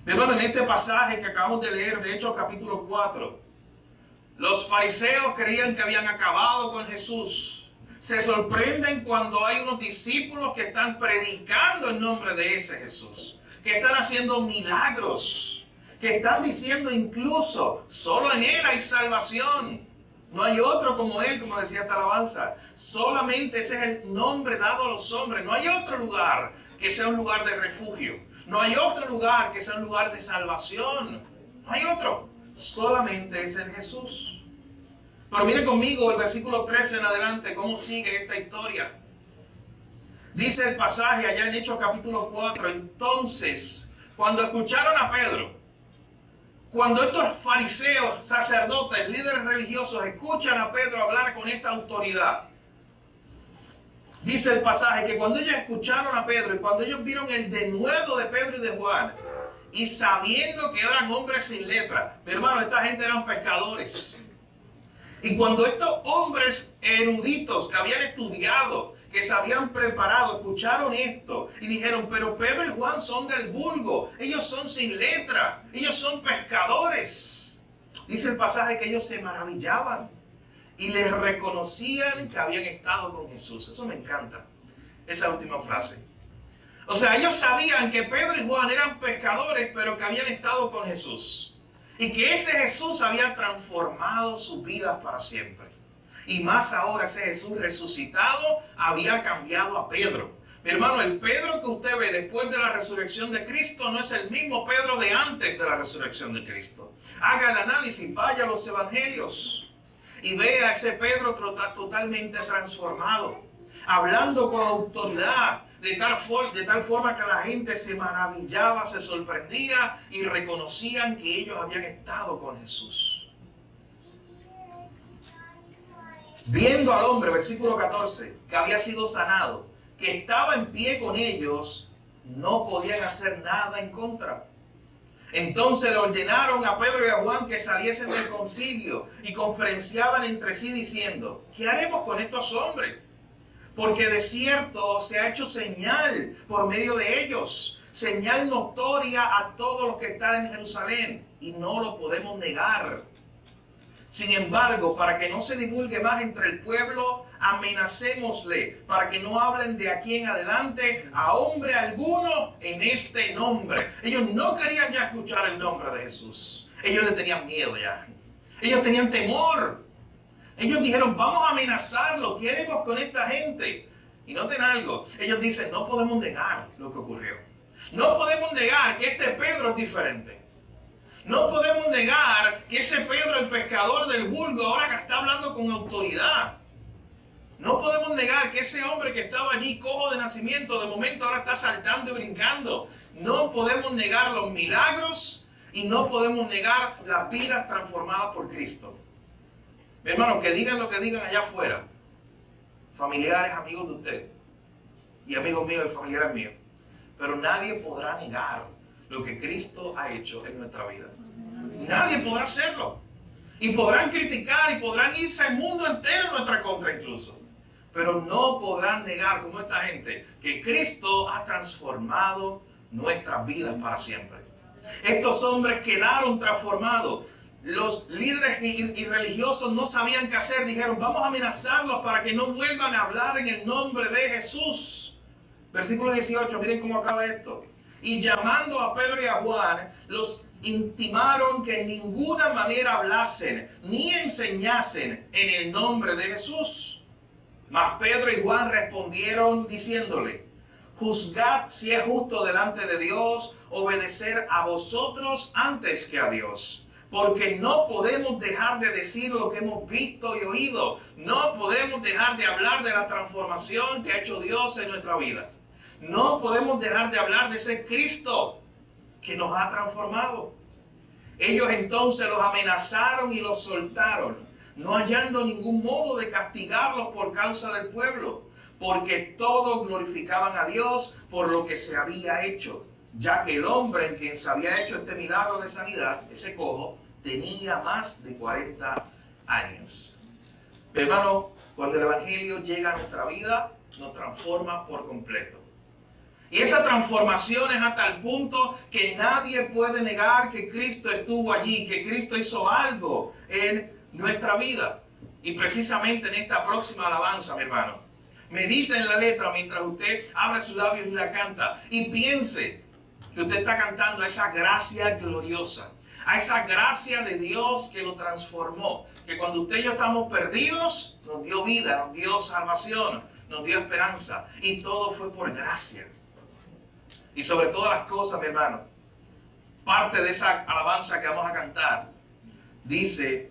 Hermano, en este pasaje que acabamos de leer, de Hechos capítulo 4, los fariseos creían que habían acabado con Jesús. Se sorprenden cuando hay unos discípulos que están predicando en nombre de ese Jesús, que están haciendo milagros, que están diciendo incluso, solo en Él hay salvación. No hay otro como Él, como decía esta alabanza. Solamente ese es el nombre dado a los hombres. No hay otro lugar que sea un lugar de refugio. No hay otro lugar que sea un lugar de salvación. No hay otro. Solamente es en Jesús. Pero mire conmigo el versículo 13 en adelante, cómo sigue esta historia. Dice el pasaje allá en Hechos capítulo 4, entonces, cuando escucharon a Pedro, cuando estos fariseos, sacerdotes, líderes religiosos escuchan a Pedro hablar con esta autoridad, dice el pasaje que cuando ellos escucharon a Pedro y cuando ellos vieron el denuedo de Pedro y de Juan, y sabiendo que eran hombres sin letra, mi hermano, esta gente eran pescadores. Y cuando estos hombres eruditos que habían estudiado, que se habían preparado, escucharon esto y dijeron, pero Pedro y Juan son del vulgo, ellos son sin letra, ellos son pescadores. Dice el pasaje que ellos se maravillaban y les reconocían que habían estado con Jesús. Eso me encanta, esa última frase. O sea, ellos sabían que Pedro y Juan eran pescadores, pero que habían estado con Jesús. Y que ese Jesús había transformado sus vidas para siempre. Y más ahora, ese Jesús resucitado había cambiado a Pedro. Mi hermano, el Pedro que usted ve después de la resurrección de Cristo no es el mismo Pedro de antes de la resurrección de Cristo. Haga el análisis, vaya a los evangelios y vea a ese Pedro totalmente transformado, hablando con autoridad, de tal forma que la gente se maravillaba, se sorprendía y reconocían que ellos habían estado con Jesús. Viendo al hombre, versículo 14, que había sido sanado, que estaba en pie con ellos, no podían hacer nada en contra. Entonces le ordenaron a Pedro y a Juan que saliesen del concilio y conferenciaban entre sí diciendo, ¿qué haremos con estos hombres? Porque de cierto se ha hecho señal por medio de ellos, señal notoria a todos los que están en Jerusalén, y no lo podemos negar. Sin embargo, para que no se divulgue más entre el pueblo, amenacémosle, para que no hablen de aquí en adelante a hombre alguno en este nombre. Ellos no querían ya escuchar el nombre de Jesús. Ellos le tenían miedo ya. Ellos tenían temor. Ellos dijeron, vamos a amenazarlo, ¿qué haremos con esta gente? Y noten algo, ellos dicen, no podemos negar lo que ocurrió. No podemos negar que este Pedro es diferente. No podemos negar que ese Pedro, el pescador del vulgo, ahora está hablando con autoridad. No podemos negar que ese hombre que estaba allí cojo de nacimiento, de momento ahora está saltando y brincando. No podemos negar los milagros y no podemos negar las vidas transformadas por Cristo. Mi hermano, que digan lo que digan allá afuera, familiares, amigos de usted, y amigos míos y familiares míos, pero nadie podrá negar lo que Cristo ha hecho en nuestra vida. Nadie podrá hacerlo. Y podrán criticar y podrán irse al mundo entero en nuestra contra incluso. Pero no podrán negar, como esta gente, que Cristo ha transformado nuestras vidas para siempre. Estos hombres quedaron transformados. Los líderes y religiosos no sabían qué hacer. Dijeron, vamos a amenazarlos para que no vuelvan a hablar en el nombre de Jesús. Versículo 18, miren cómo acaba esto. Y llamando a Pedro y a Juan, los intimaron que en ninguna manera hablasen ni enseñasen en el nombre de Jesús. Mas Pedro y Juan respondieron diciéndole, juzgad si es justo delante de Dios obedecer a vosotros antes que a Dios. Porque no podemos dejar de decir lo que hemos visto y oído. No podemos dejar de hablar de la transformación que ha hecho Dios en nuestra vida. No podemos dejar de hablar de ese Cristo que nos ha transformado. Ellos entonces los amenazaron y los soltaron, no hallando ningún modo de castigarlos por causa del pueblo, porque todos glorificaban a Dios por lo que se había hecho, ya que el hombre en quien se había hecho este milagro de sanidad, ese cojo, tenía más de 40 años. Hermano, cuando el Evangelio llega a nuestra vida, nos transforma por completo. Y esa transformación es hasta el punto que nadie puede negar que Cristo estuvo allí, que Cristo hizo algo en nuestra vida. Y precisamente en esta próxima alabanza, mi hermano, medita en la letra mientras usted abre sus labios y la canta. Y piense que usted está cantando a esa gracia gloriosa, a esa gracia de Dios que lo transformó. Que cuando usted y yo estamos perdidos, nos dio vida, nos dio salvación, nos dio esperanza. Y todo fue por gracia. Y sobre todas las cosas, mi hermano, parte de esa alabanza que vamos a cantar, dice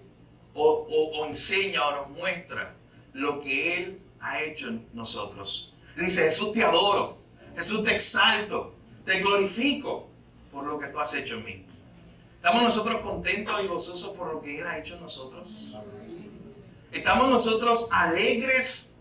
o enseña o nos muestra lo que Él ha hecho en nosotros. Dice: Jesús, te adoro, Jesús, te exalto, te glorifico por lo que tú has hecho en mí. ¿Estamos nosotros contentos y gozosos por lo que Él ha hecho en nosotros? ¿Estamos nosotros alegres,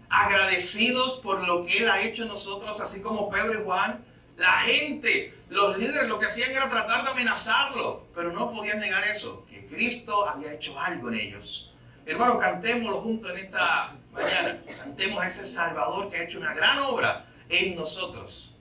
agradecidos por lo que Él ha hecho en nosotros, así como Pedro y Juan? La gente, los líderes, lo que hacían era tratar de amenazarlo, pero no podían negar eso, que Cristo había hecho algo en ellos. Hermanos, cantémoslo juntos en esta mañana. Cantemos a ese Salvador que ha hecho una gran obra en nosotros.